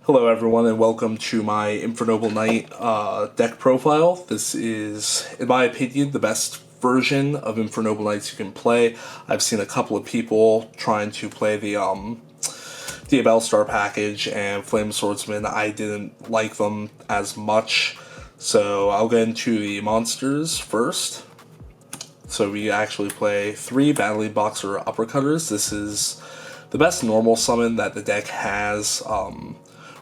Hello everyone and welcome to my Infernoble Knight deck profile. This is, in my opinion, the best version of Infernoble Knights you can play. I've seen a couple of people trying to play the Bellstar package and Flame Swordsman. I didn't like them as much, so I'll get into the monsters first. So we actually play 3 Battling Boxer Uppercutters. This is the best normal summon that the deck has.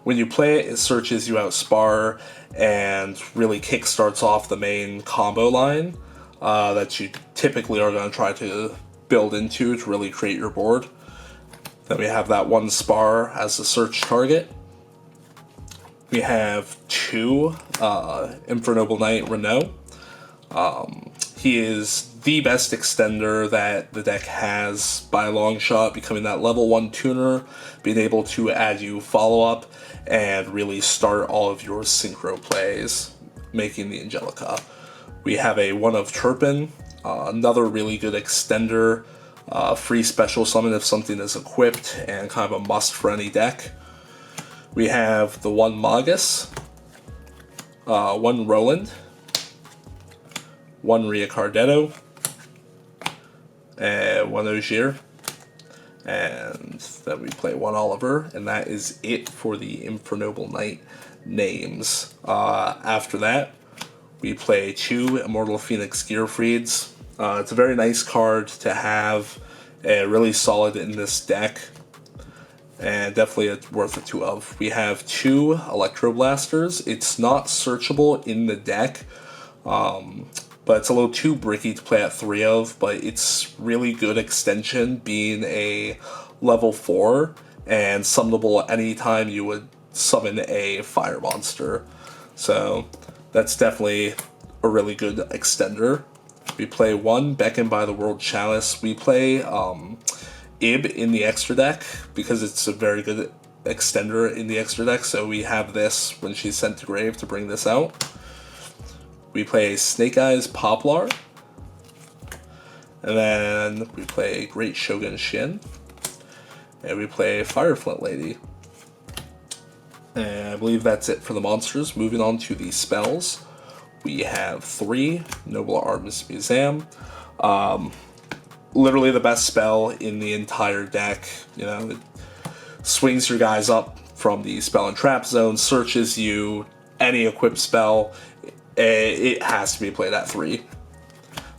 When you play it, it searches you out Spar and really kickstarts off the main combo line that you typically are going to try to build into to really create your board. Then we have that 1 Spar as the search target. We have 2 Infernoble Knight Renault. He is the best extender that the deck has by a long shot, becoming that level 1 tuner, being able to add you follow-up, and really start all of your synchro plays, making the Angelica. We have a 1 of Turpin, another really good extender, free special summon if something is equipped, and kind of a must for any deck. We have the 1 Magus, 1 Roland, 1 Riacardetto, and 1 Ogier, and then we play 1 Oliver, and that is it for the Infernoble Knight names. After that, we play 2 Immortal Phoenix Gearfrieds. It's a very nice card to have, really solid in this deck, and definitely worth a 2 of. We have 2 Electroblasters. It's not searchable in the deck, but it's a little too bricky to play at 3 of, but it's really good extension, being a level 4 and summonable anytime you would summon a fire monster. So that's definitely a really good extender. We play 1 Beckoned by the World Chalice. We play Ib in the extra deck because it's a very good extender in the extra deck, so we have this when she's sent to grave to bring this out. We play Snake Eyes Poplar, and then we play Great Shogun Shin, and we play Fireflint Lady. And I believe that's it for the monsters. Moving on to the spells, we have 3 Noble Arms Museum. Literally the best spell in the entire deck. You know, it swings your guys up from the spell and trap zone, searches you, any equipped spell. It has to be played at 3.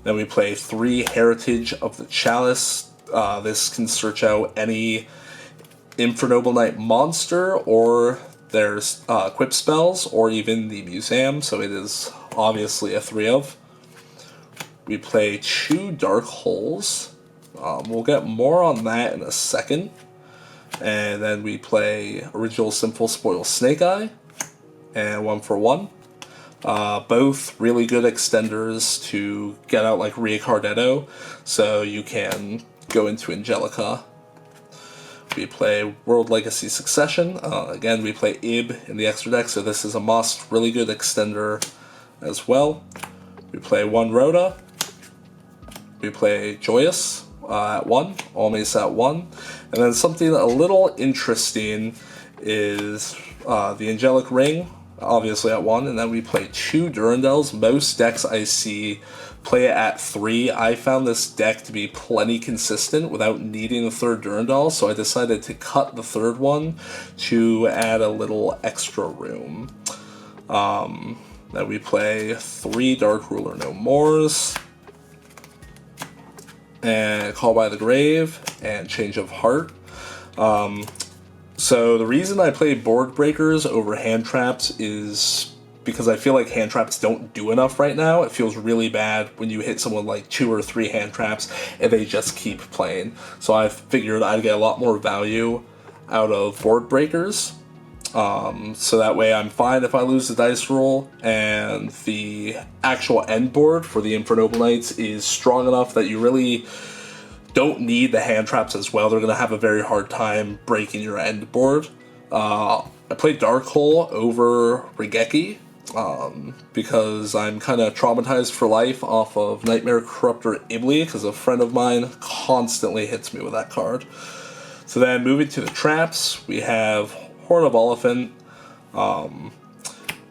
Then we play 3 Heritage of the Chalice. This can search out any Infernoble Knight monster or their equipped spells, or even the museum, so it is obviously a 3 of. We play 2 Dark Holes. We'll get more on that in a second. And then we play Original Sinful Spoil Snake Eye, and 1 for 1. Both really good extenders to get out like Riacardetto, so you can go into Angelica. We play World Legacy Succession. Again, we play Ib in the extra deck, so this is a must. Really good extender as well. We play 1 Rhoda. We play Joyous at 1, Almace at 1. And then something a little interesting is the Angelic Ring, obviously at 1, and then we play 2 Durandals. Most decks I see play it at 3. I found this deck to be plenty consistent without needing a 3rd Durandal, so I decided to cut the 3rd one to add a little extra room. Then we play 3 Dark Ruler No Mores, and Call by the Grave, and Change of Heart. So the reason I play board breakers over hand traps is because I feel like hand traps don't do enough right now. It feels really bad when you hit someone like 2 or 3 hand traps and they just keep playing. So I figured I'd get a lot more value out of board breakers. So that way I'm fine if I lose the dice roll, and the actual end board for the Infernoble Knights is strong enough that you really don't need the hand traps as well. They're going to have a very hard time breaking your end board. I played Dark Hole over Regeki because I'm kind of traumatized for life off of Nightmare Corruptor Ibli, because a friend of mine constantly hits me with that card. So then moving to the traps, we have Horn of Elephant.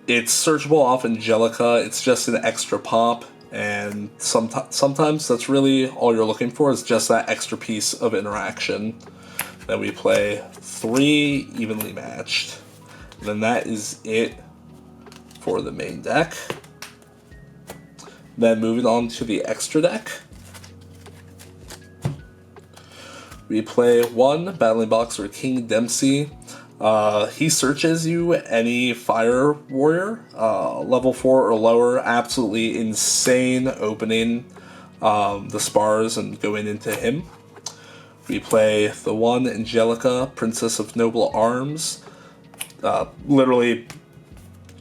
It's searchable off Angelica. It's just an extra pop, and sometimes that's really all you're looking for, is just that extra piece of interaction. Then we play 3 evenly matched. And then that is it for the main deck. Then moving on to the extra deck. We play 1 Battling Boxer King Dempsey. He searches you any fire warrior, level 4 or lower. Absolutely insane opening the spars and going into him. We play the 1 Angelica, Princess of Noble Arms. Literally,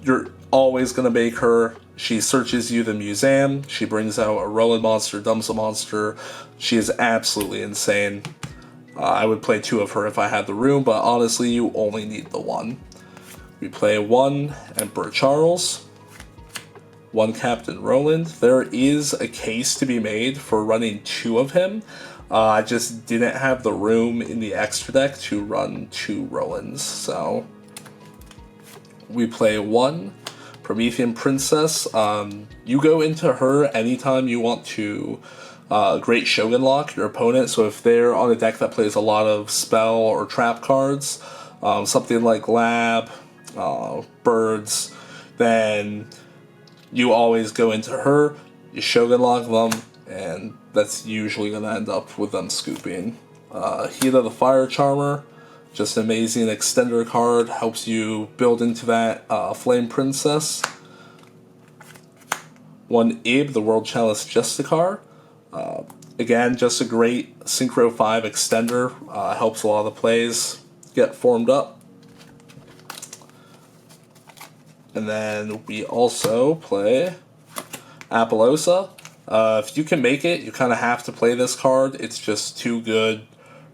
you're always going to make her. She searches you the museum. She brings out a Roland monster, dumps a monster. She is absolutely insane. I would play 2 of her if I had the room, but honestly, you only need the 1. We play 1 Emperor Charles, 1 Captain Roland. There is a case to be made for running 2 of him. I just didn't have the room in the extra deck to run 2 Rolands, so we play 1 Promethean Princess. You go into her anytime you want to Great Shogun lock your opponent. So if they're on a deck that plays a lot of spell or trap cards, something like Lab, Birds, then you always go into her, you Shogun lock them, and that's usually going to end up with them scooping. Hida the Fire Charmer, just an amazing extender card, helps you build into that Flame Princess. 1 Ib, the World Chalice Justicar. Again, just a great Synchro 5 extender, helps a lot of the plays get formed up. And then we also play Apollosa. If you can make it, you kind of have to play this card. It's just too good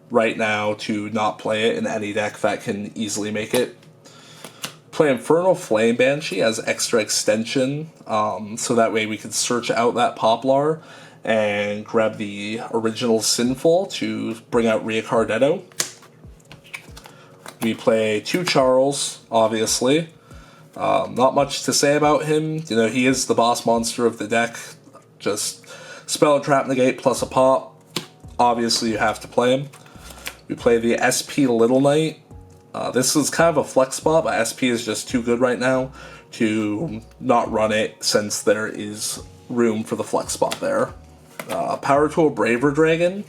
right now to not play it in any deck that can easily make it. Play Infernal Flame Banshee as extra extension, so that way we can search out that Poplar and grab the original Sinful to bring out Riacardetto. We play 2 Charles, obviously. Not much to say about him. You know, he is the boss monster of the deck. Just spell and trap negate plus a pop. Obviously, you have to play him. We play the SP Little Knight. This is kind of a flex spot, but SP is just too good right now to not run it, since there is room for the flex spot there. Power Tool Braver Dragon.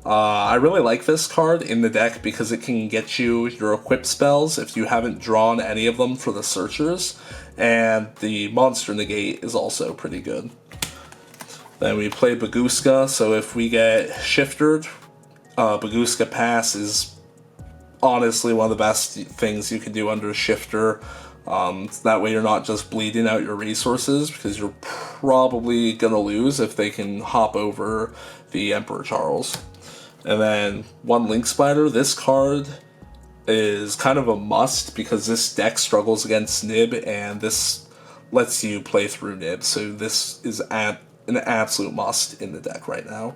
I really like this card in the deck because it can get you your equip spells if you haven't drawn any of them for the searchers, and the monster negate is also pretty good. Then we play Baguska, so if we get shifted, Baguska Pass is honestly one of the best things you can do under Shifter. That way you're not just bleeding out your resources, because you're probably going to lose if they can hop over the Emperor Charles. And then 1 Link Spider. This card is kind of a must because this deck struggles against Nib, and this lets you play through Nib, so this is an absolute must in the deck right now.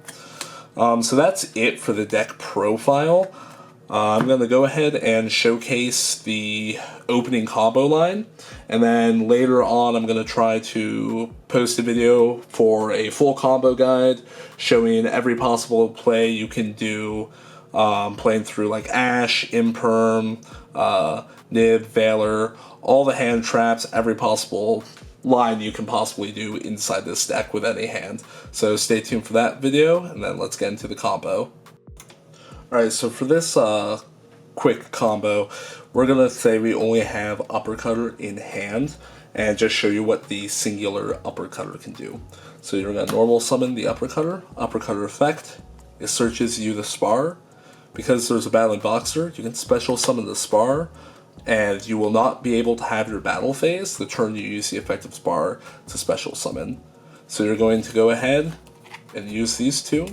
So that's it for the deck profile. I'm going to go ahead and showcase the opening combo line, and then later on I'm going to try to post a video for a full combo guide showing every possible play you can do, playing through like Ash, Imperm, Nib, Valor, all the hand traps, every possible line you can possibly do inside this deck with any hand. So stay tuned for that video, and then let's get into the combo. Alright, so for this quick combo, we're going to say we only have Uppercutter in hand, and just show you what the singular Uppercutter can do. So you're going to normal summon the Uppercutter. Uppercutter effect, it searches you the spar. Because there's a Battling Boxer, you can special summon the spar, and you will not be able to have your battle phase the turn you use the effective spar to special summon. So you're going to go ahead and use these 2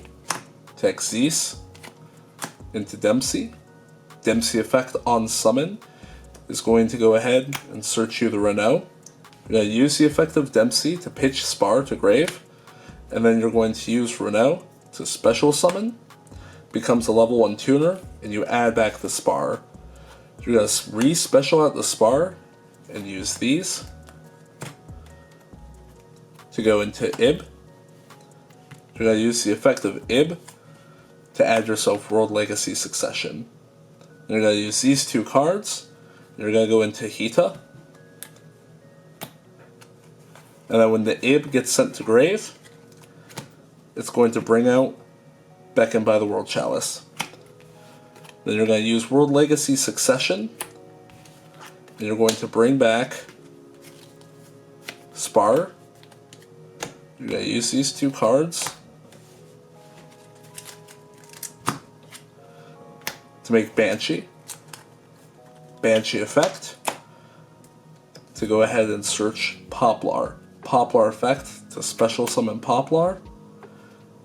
to Xyz into Dempsey. Dempsey effect on summon is going to go ahead and search you the Renault. You're going to use the effect of Dempsey to pitch Spar to grave, and then you're going to use Renault to special summon, becomes a level 1 tuner, and you add back the Spar. You're going to re-special out the Spar and use these to go into IB. You're going to use the effect of IB to add yourself World Legacy Succession. You're going to use these two cards. You're going to go into Hita. And then when the IB gets sent to grave, it's going to bring out Beckoned by the World Chalice. Then you're going to use World Legacy Succession. And you're going to bring back Spar. You're going to use these two cards to make Banshee. Banshee effect to go ahead and search Poplar. Poplar effect to special summon Poplar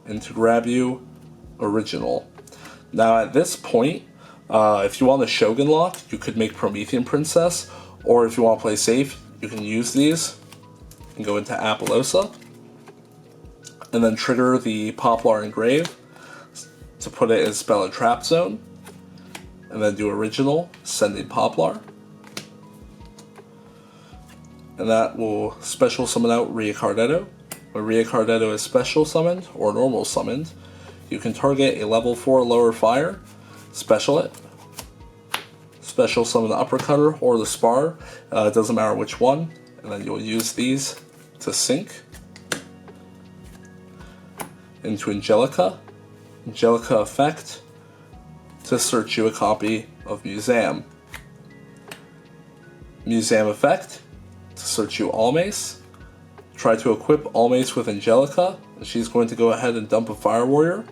and to grab you Original. Now at this point, if you want a Shogun lock, you could make Promethean Princess, or if you want to play safe, you can use these and go into Appaloosa, and then trigger the Poplar Engrave to put it in Spell and Trap Zone, and then do Original, sending Poplar. And that will special summon out Riacardetto. When Riacardetto is special summoned, or normal summoned, you can target a level 4 lower fire, special it, special summon the Uppercutter or the Spar, it doesn't matter which one, and then you'll use these to sync into Angelica. Angelica effect to search you a copy of Museum. Museum effect to search you Almace. Try to equip Almace with Angelica, and she's going to go ahead and dump a Fire Warrior,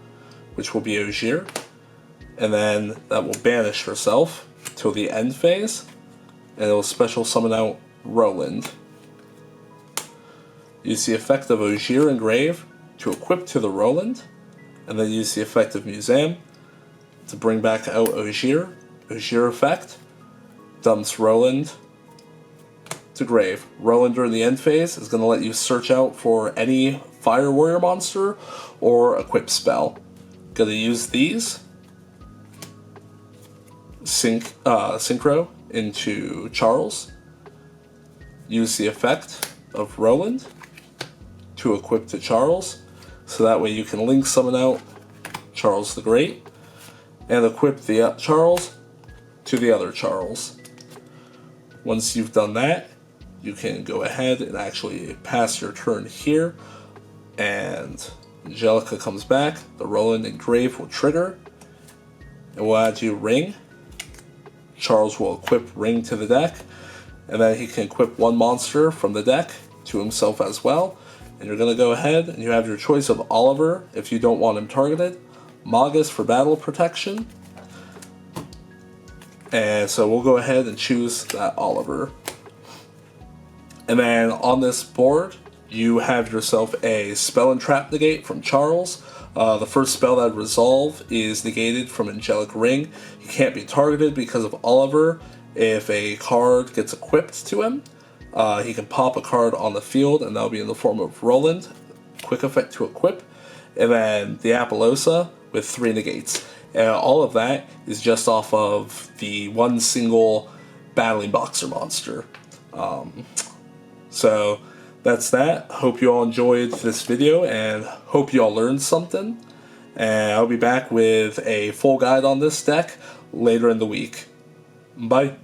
which will be Ogier, and then that will banish herself till the end phase, and it will special summon out Roland. Use the effect of Ogier Engrave to equip to the Roland, and then use the effect of Museum to bring back out Ogier. Ogier effect dumps Roland to grave. Roland during the end phase is going to let you search out for any Fire Warrior monster or equip spell. Going to use these, synchro into Charles, use the effect of Roland to equip to Charles, so that way you can link summon out Charles the Great, and equip the Charles to the other Charles. Once you've done that, you can go ahead and actually pass your turn here, and Angelica comes back, the Roland Engrave will trigger, and we'll add you Ring. Charles will equip Ring to the deck, and then he can equip one monster from the deck to himself as well. And you're going to go ahead and you have your choice of Oliver if you don't want him targeted, Magus for battle protection, and so we'll go ahead and choose that Oliver. And then on this board, you have yourself a Spell and Trap negate from Charles. The first spell that resolve is negated from Angelic Ring. He can't be targeted because of Oliver. If a card gets equipped to him, he can pop a card on the field, and that'll be in the form of Roland. Quick effect to equip. And then the Appaloosa with 3 negates. And all of that is just off of the one single Battling Boxer monster. So that's that. Hope you all enjoyed this video and hope you all learned something. And I'll be back with a full guide on this deck later in the week. Bye.